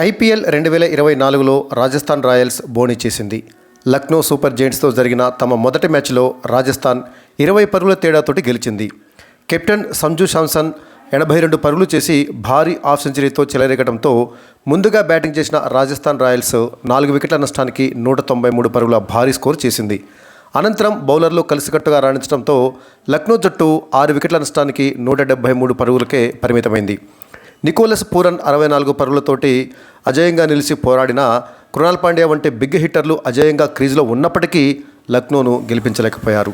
IPL 2024లో Rajasthan Royals బోణీ చేసింది. Lucknow super జెయింట్స్తో జరిగిన తమ మొదటి మ్యాచ్లో రాజస్థాన్ 20 పరుగుల తేడాతోటి గెలిచింది. కెప్టెన్ సంజు శాంసన్ 82 పరుగులు చేసి భారీ హాఫ్ సెంచరీతో చెలరేగడంతో ముందుగా బ్యాటింగ్ చేసిన రాజస్థాన్ రాయల్స్ 4 వికెట్ల నష్టానికి 193 పరుగుల భారీ స్కోర్ చేసింది. అనంతరం బౌలర్లు కలిసికట్టుగా రాణించడంతో లక్నో జట్టు 6 వికెట్ల నష్టానికి 173 పరుగులకే పరిమితమైంది. నికోలస్ పూరన్ 64 పరుగులతోటి అజేయంగా నిలిచి పోరాడిన కృణాల్ పాండ్యా వంటి బిగ్ హిట్టర్లు అజేయంగా క్రీజ్లో ఉన్నప్పటికీ లక్నోను గెలిపించలేకపోయారు.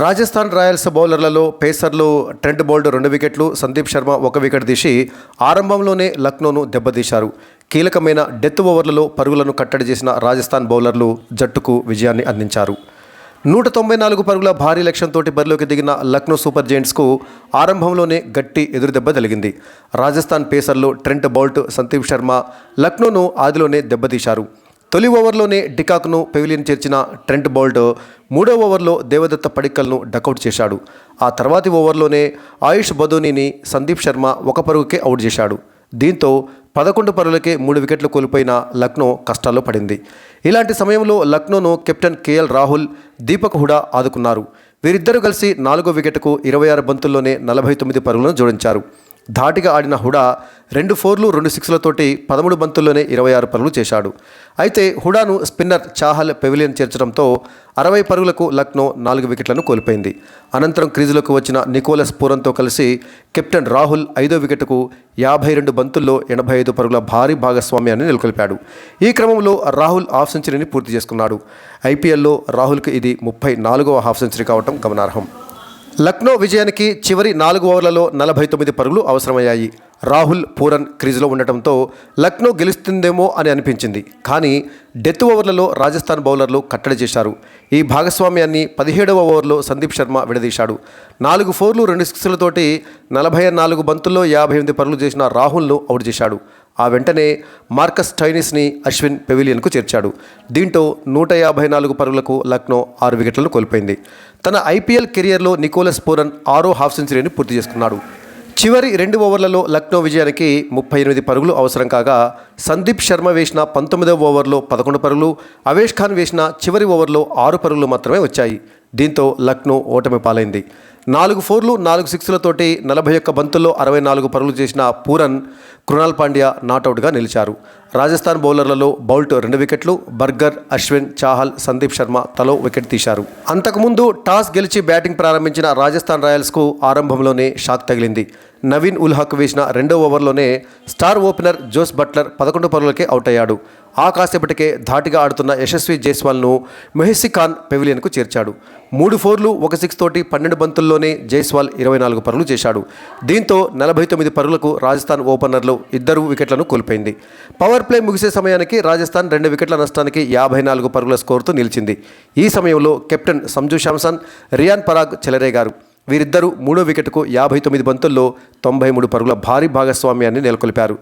రాజస్థాన్ రాయల్స్ బౌలర్లలో పేసర్లు ట్రెంట్ బోల్ట్ 2 వికెట్లు, సందీప్ శర్మ 1 వికెట్ తీసి ఆరంభంలోనే లక్నోను దెబ్బతీశారు. కీలకమైన డెత్ ఓవర్లలో పరుగులను కట్టడి చేసిన రాజస్థాన్ బౌలర్లు జట్టుకు విజయాన్ని అందించారు. 194 పరుగుల భారీ లక్ష్యంతో బరిలోకి దిగిన లక్నో సూపర్ జెయింట్స్కు ఆరంభంలోనే గట్టి ఎదురుదెబ్బ తగిలింది. రాజస్థాన్ పేసర్లు ట్రెంట్ బౌల్ట్, సందీప్ శర్మ లక్నోను ఆదిలోనే దెబ్బతీశారు. తొలి ఓవర్లోనే డికాక్ను పెవిలియన్ చేర్చిన ట్రెంట్ బౌల్ట్ 3వ ఓవర్లో దేవదత్త పడిక్కల్ను డకౌట్ చేశాడు. ఆ తర్వాతి ఓవర్లోనే ఆయుష్ బదోనీని సందీప్ శర్మ 1 పరుగుకే అవుట్ చేశాడు. దీంతో 11 పరుగులకే 3 వికెట్లు కోల్పోయిన లక్నో కష్టాల్లో పడింది. ఇలాంటి సమయంలో లక్నోను కెప్టెన్ కేఎల్ రాహుల్, దీపక్ హుడా ఆదుకున్నారు. వీరిద్దరూ కలిసి 4వ వికెట్కు 26 బంతుల్లోనే 49 పరుగులను జోడించారు. ధాటిగా ఆడిన హుడా 2 4లు 2 6లతోటి 13 బంతుల్లోనే 26 పరుగులు చేశాడు. అయితే హుడాను స్పిన్నర్ చాహల్ పెవిలియన్ చేర్చడంతో 60 పరుగులకు లక్నో 4 వికెట్లను కోల్పోయింది. అనంతరం క్రీజులోకి వచ్చిన నికోలస్ పూరన్తో కలిసి కెప్టెన్ రాహుల్ 5వ వికెట్కు 52 బంతుల్లో 85 పరుగుల భారీ భాగస్వామ్యాన్ని నెలకొల్పాడు. ఈ క్రమంలో రాహుల్ హాఫ్ సెంచరీని పూర్తి చేసుకున్నాడు. ఐపీఎల్లో రాహుల్కి ఇది 34వ హాఫ్ సెంచరీ కావటం గమనార్హం. లక్నో విజయానికి చివరి 4 ఓవర్లలో 49 పరుగులు అవసరమయ్యాయి. రాహుల్, పూరన్ క్రీజులో ఉండటంతో లక్నో గెలుస్తుందేమో అని అనిపించింది. కానీ డెత్ ఓవర్లలో రాజస్థాన్ బౌలర్లు కట్టడి చేశారు. ఈ భాగస్వామ్యాన్ని 17వ ఓవర్లో సందీప్ శర్మ విడదీశాడు. 4 4లు 2 6లతోటి 44 బంతుల్లో 58 పరుగులు చేసిన రాహుల్ను అవుట్ చేశాడు. ఆ వెంటనే మార్కస్ స్టోయినిస్ని అశ్విన్ పెవిలియన్కు చేర్చాడు. దీంతో 154 పరుగులకు లక్నో 6 వికెట్లను కోల్పోయింది. తన ఐపీఎల్ కెరియర్లో నికోలస్ పూరన్ 6వ హాఫ్ సెంచరీని పూర్తి చేసుకున్నాడు. చివరి 2 ఓవర్లలో లక్నో విజయానికి 38 పరుగులు అవసరం కాగా సందీప్ శర్మ వేసిన 19వ ఓవర్లో 11 పరుగులు, అవేష్ ఖాన్ వేసిన చివరి ఓవర్లో 6 పరుగులు మాత్రమే వచ్చాయి. దీంతో లక్నో ఓటమి పాలైంది. 4 4లు 4 6లతోటి 41 బంతుల్లో 64 పరుగులు చేసిన పూరన్, కృణాల్ పాండ్యా నాటౌట్గా నిలిచారు. రాజస్థాన్ బౌలర్లలో బౌల్ట్ 2 వికెట్లు, బర్గర్, అశ్విన్, చాహల్, సందీప్ శర్మ తలో వికెట్ తీశారు. అంతకుముందు టాస్ గెలిచి బ్యాటింగ్ ప్రారంభించిన రాజస్థాన్ రాయల్స్కు ఆరంభంలోనే షాక్ తగిలింది. నవీన్ ఉల్ హక్ వేసిన 2వ ఓవర్లోనే స్టార్ ఓపెనర్ జోస్ బట్లర్ 11 పరుగులకే అవుట్ అయ్యాడు. ఆ కాసేపటికే ధాటిగా ఆడుతున్న యశస్వి జైస్వాల్ను మెహ్సీ ఖాన్ పెవిలియన్కు చేర్చాడు. 3 4లు 1 6 తోటి 12 బంతుల్లోనే జైస్వాల్ 24 పరుగులు చేశాడు. దీంతో 49 పరుగులకు రాజస్థాన్ ఓపెనర్లు 2 వికెట్లను కోల్పోయింది. పవర్ ప్లే ముగిసే సమయానికి రాజస్థాన్ 2 వికెట్ల నష్టానికి 54 పరుగుల స్కోరుతో నిలిచింది. ఈ సమయంలో కెప్టెన్ సంజు శాంసన్, రియాన్ పరాగ్ చెలరేగారు. వీరిద్దరూ 3వ వికెట్కు 59 బంతుల్లో 93 పరుగుల భారీ భాగస్వామ్యాన్ని నెలకొల్పారు.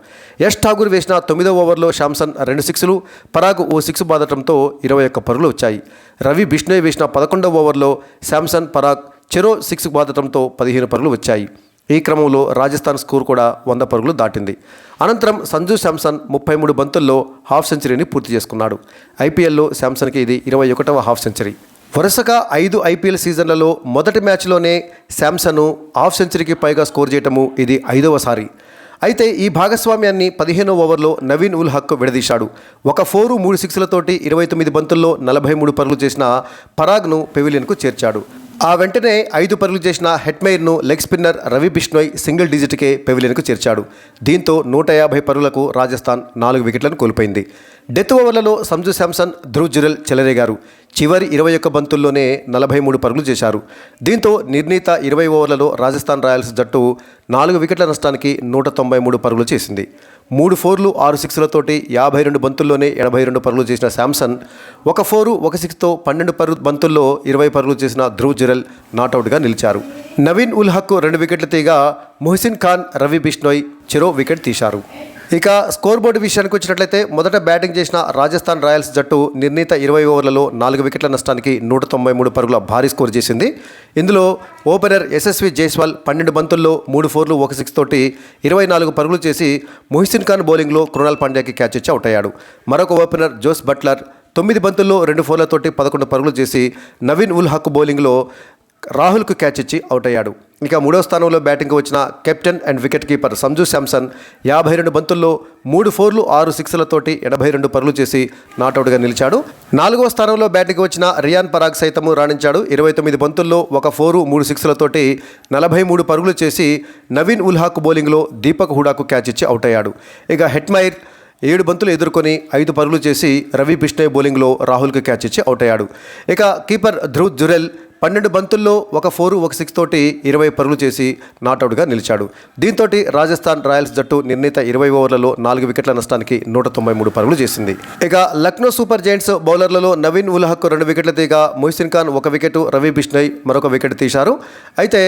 యష్ ఠాగూర్ వేసిన 9వ ఓవర్లో శాంసన్ 2 6లు, పరాగ్ ఓ 6 బాదటంతో 21 పరుగులు వచ్చాయి. రవి బిష్ణోయ్ వేసిన 11వ ఓవర్లో శాంసన్, పరాగ్ చెరో 6 బాదటంతో 15 పరుగులు వచ్చాయి. ఈ క్రమంలో రాజస్థాన్ స్కోర్ కూడా 100 పరుగులు దాటింది. అనంతరం సంజు శాంసన్ 33 బంతుల్లో హాఫ్ సెంచరీని పూర్తి చేసుకున్నాడు. ఐపీఎల్లో శాంసన్కి ఇది 21వ హాఫ్ సెంచరీ. వరుసగా 5 ఐపీఎల్ సీజన్లలో మొదటి మ్యాచ్లోనే శాంసన్ హాఫ్ సెంచరీకి పైగా స్కోర్ చేయటము ఇది 5వసారి. అయితే ఈ భాగస్వామ్యాన్ని 15వ ఓవర్లో నవీన్ ఉల్ హక్ విడదీశాడు. 1 4, 3 6లతోటి 29 బంతుల్లో 43 పరుగులు చేసిన పరాగ్ను పెవిలియన్కు చేర్చాడు. ఆ వెంటనే 5 పరుగులు చేసిన హెట్మెయిర్ను leg spinner Ravi Bishnoi single డిజిట్కే పెవిలియన్కు చేర్చాడు. దీంతో 150 పరుగులకు రాజస్థాన్ 4 వికెట్లను కోల్పోయింది. డెత్ ఓవర్లలో సంజు శాంసన్, ధ్రువ్ జురెల్ చెలరేగారు. చివరి 21 బంతుల్లోనే 43 పరుగులు చేశారు. దీంతో నిర్ణీత 20 ఓవర్లలో రాజస్థాన్ రాయల్స్ జట్టు 4 వికెట్ల నష్టానికి 193 పరుగులు చేసింది. 3 4లు 6 6లతోటి 52 బంతుల్లోనే 82 పరుగులు చేసిన శాంసన్, 1 4, 1 6తో 12 బంతుల్లో 20 పరుగులు చేసిన ధ్రువ్ జురెల్ నాటౌట్గా నిలిచారు. నవీన్ ఉల్ హక్ 2 వికెట్లు తీగా మొహసిన్ ఖాన్, రవి బిష్ణోయ్ చెరో వికెట్ తీశారు. ఇక స్కోర్ బోర్డు విషయానికి వచ్చినట్లయితే మొదట బ్యాటింగ్ చేసిన రాజస్థాన్ రాయల్స్ జట్టు నిర్ణీత 20 ఓవర్లలో 4 వికెట్ల నష్టానికి 193 పరుగుల భారీ స్కోర్ చేసింది. ఇందులో ఓపెనర్ యశస్వి జైస్వాల్ 12 బంతుల్లో 3 ఫోర్లు 1 సిక్స్ తోటి 24 పరుగులు చేసి మొహిసిన్ ఖాన్ బౌలింగ్లో కృణాల్ పాండ్యాకి క్యాచ్ ఇచ్చి అవుట్ అయ్యాడు. మరొక ఓపెనర్ జోస్ బట్లర్ 9 బంతుల్లో 2 ఫోర్లతోటి 11 పరుగులు చేసి నవీన్ ఉల్ హక్ బౌలింగ్లో రాహుల్కు క్యాచ్ ఇచ్చి అవుట్ అయ్యాడు. ఇక మూడో స్థానంలో బ్యాటింగ్కి వచ్చిన captain and wicket keeper Sanju Samson 52 బంతుల్లో 3 ఫోర్లు 6 సిక్స్లతోటి 82 పరుగులు చేసి నాట్అవుట్గా నిలిచాడు. 4వ స్థానంలో బ్యాటింగ్కి వచ్చిన రియాన్ పరాగ్ సైతము రాణించాడు. 29 బంతుల్లో 1 ఫోరు 3 సిక్స్లతోటి 43 పరుగులు చేసి నవీన్ ఉల్ హక్ బౌలింగ్లో దీపక్ హూడాకు క్యాచ్ ఇచ్చి అవుట్ అయ్యాడు. ఇక హెట్మైర్ 7 బంతులు ఎదుర్కొని 5 పరుగులు చేసి రవి బిష్ణోయ్ బౌలింగ్లో రాహుల్కి క్యాచ్ ఇచ్చి అవుట్ అయ్యాడు. ఇక కీపర్ ధ్రువ్ జురెల్ 12 బంతుల్లో 1 ఫోరు 1 సిక్స్ తోటి 20 పరుగులు చేసి నాట్అవుట్గా నిలిచాడు. దీంతో రాజస్థాన్ రాయల్స్ జట్టు నిర్ణీత 20 ఓవర్లలో 4 వికెట్ల నష్టానికి 193 పరుగులు చేసింది. ఇక లక్నో సూపర్ జైంట్స్ బౌలర్లలో నవీన్ ఉల్ హక్ 2 వికెట్లు తీగా మొహిసిన్ ఖాన్ 1 వికెట్, రవి బిష్ణోయ్ మరొక వికెట్ తీశారు. అయితే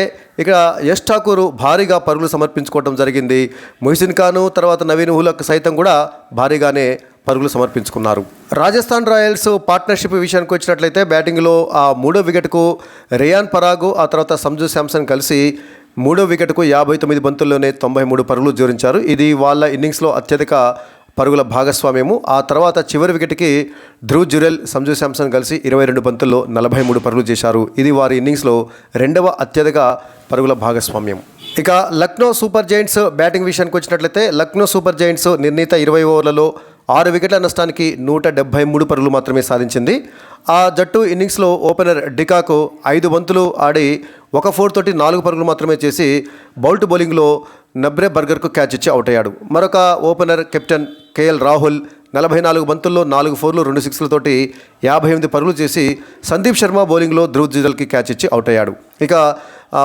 ఇక యష్ ఠాకూర్ భారీగా పరుగులు సమర్పించుకోవడం జరిగింది. మొహిసిన్ ఖాన్ తర్వాత నవీన్ ఉల్ హక్ సైతం కూడా భారీగానే పరుగులు సమర్పించుకున్నారు. రాజస్థాన్ రాయల్స్ పార్ట్నర్షిప్ విషయానికి వచ్చినట్లయితే బ్యాటింగ్లో ఆ 3వ వికెట్కు రియాన్ పరాగు ఆ తర్వాత సంజు శాంసన్ కలిసి 3వ వికెట్కు 59 బంతుల్లోనే 93 పరుగులు జోడించారు. ఇది వాళ్ళ ఇన్నింగ్స్లో అత్యధిక పరుగుల భాగస్వామ్యము. ఆ తర్వాత చివరి వికెట్కి ధ్రువ్ జురెల్ సంజు శాంసన్ కలిసి 22 బంతుల్లో 43 పరుగులు చేశారు. ఇది వారి ఇన్నింగ్స్లో 2వ అత్యధిక పరుగుల భాగస్వామ్యం. ఇక లక్నో సూపర్ జైంట్స్ బ్యాటింగ్ విషయానికి వచ్చినట్లయితే లక్నో సూపర్ జైంట్స్ నిర్ణీత 20 ఓవర్లలో 6 వికెట్ల నష్టానికి 173 పరుగులు మాత్రమే సాధించింది. ఆ జట్టు ఇన్నింగ్స్లో ఓపెనర్ డికాకు 5 బంతులు ఆడి 1 ఫోర్ తోటి 4 పరుగులు మాత్రమే చేసి బౌల్ట్ బౌలింగ్లో నబ్రే బర్గర్కు క్యాచ్ ఇచ్చి అవుట్ అయ్యాడు. మరొక ఓపెనర్ కెప్టెన్ కేఎల్ రాహుల్ 44 బంతుల్లో 4 ఫోర్లు 2 సిక్స్లతోటి 58 పరుగులు చేసి సందీప్ శర్మ బౌలింగ్లో ధ్రువ్ జురెల్కి క్యాచ్ ఇచ్చి అవుట్ అయ్యాడు. ఇక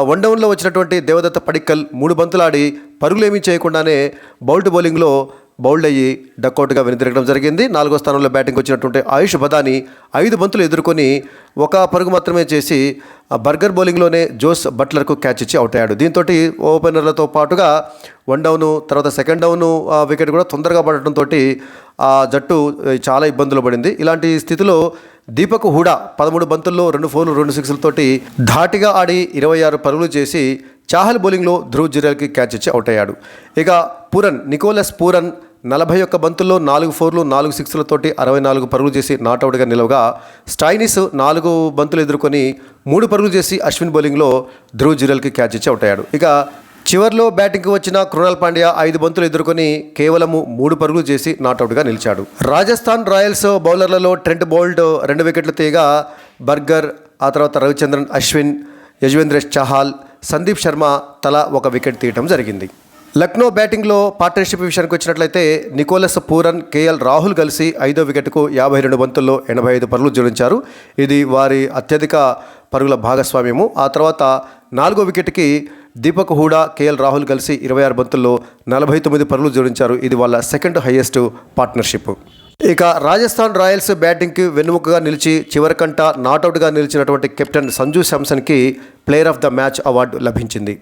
వన్ డౌన్లో వచ్చినటువంటి దేవదత్త పడిక్కల్ 3 బంతులు ఆడి పరుగులేమీ చేయకుండానే బౌల్ట్ బౌలింగ్లో బౌల్డ్ అయ్యి డక్అవుట్గా వెనుదిరగడం జరిగింది. 4వ స్థానంలో బ్యాటింగ్ వచ్చినటువంటి ఆయుష్ బదాని 5 బంతులు ఎదుర్కొని 1 పరుగు మాత్రమే చేసి బర్గర్ బౌలింగ్లోనే జోస్ బట్లర్కు క్యాచ్ ఇచ్చి అవుట్ అయ్యాడు. దీంతో ఓపెనర్లతో పాటుగా వన్ డౌను తర్వాత సెకండ్ డౌను వికెట్ కూడా తొందరగా పడటంతో ఆ జట్టు చాలా ఇబ్బందులు పడింది. ఇలాంటి స్థితిలో దీపక్ హూడా 13 బంతుల్లో 2 ఫోర్లు 2 సిక్స్లతోటి ధాటిగా ఆడి 26 పరుగులు చేసి చాహల్ బౌలింగ్లో ధ్రువ్ జురెల్కి క్యాచ్ ఇచ్చి అవుట్ అయ్యాడు. ఇక నికోలస్ పూరన్ 41 బంతుల్లో 4 ఫోర్లు 4 సిక్స్లతోటి 64 పరుగులు చేసి నాట్అవుట్గా నిలవగా స్టైనిస్ 4 బంతులు ఎదుర్కొని 3 పరుగులు చేసి అశ్విన్ బౌలింగ్లో ధ్రువ్ జురెల్కి క్యాచ్ ఇచ్చి అవుట్ అయ్యాడు. ఇక చివర్లో బ్యాటింగ్కి వచ్చిన కృణాల్ పాండ్యా 5 బంతులు ఎదుర్కొని కేవలము 3 పరుగులు చేసి నాట్అవుట్గా నిలిచాడు. రాజస్థాన్ రాయల్స్ బౌలర్లలో ట్రెంట్ బౌల్ట్ 2 వికెట్లు తీయగా బర్గర్ ఆ తర్వాత రవిచంద్రన్ అశ్విన్, యజ్వేంద్ర చహాల్, సందీప్ శర్మ తలా 1 వికెట్ తీయడం జరిగింది. లక్నో బ్యాటింగ్లో పార్ట్నర్షిప్ విషయానికి వచ్చినట్లయితే నికోలస్ పూరన్, కేఎల్ రాహుల్ కలిసి 5వ వికెట్కు 52 బంతుల్లో 85 పరుగులు జోడించారు. ఇది వారి అత్యధిక పరుగుల భాగస్వామ్యము. ఆ తర్వాత 4వ వికెట్కి దీపక్ హూడా, కేఎల్ రాహుల్ కలిసి 26 బంతుల్లో 49 పరుగులు జోడించారు. ఇది వాళ్ళ సెకండ్ హైయెస్ట్ పార్ట్నర్షిప్. ఇక రాజస్థాన్ రాయల్స్ బ్యాటింగ్కి వెన్నుముకగా నిలిచి చివరికంట నాట్అవుట్గా నిలిచినటువంటి కెప్టెన్ సంజు శాంసన్కి player of the match award లభించింది.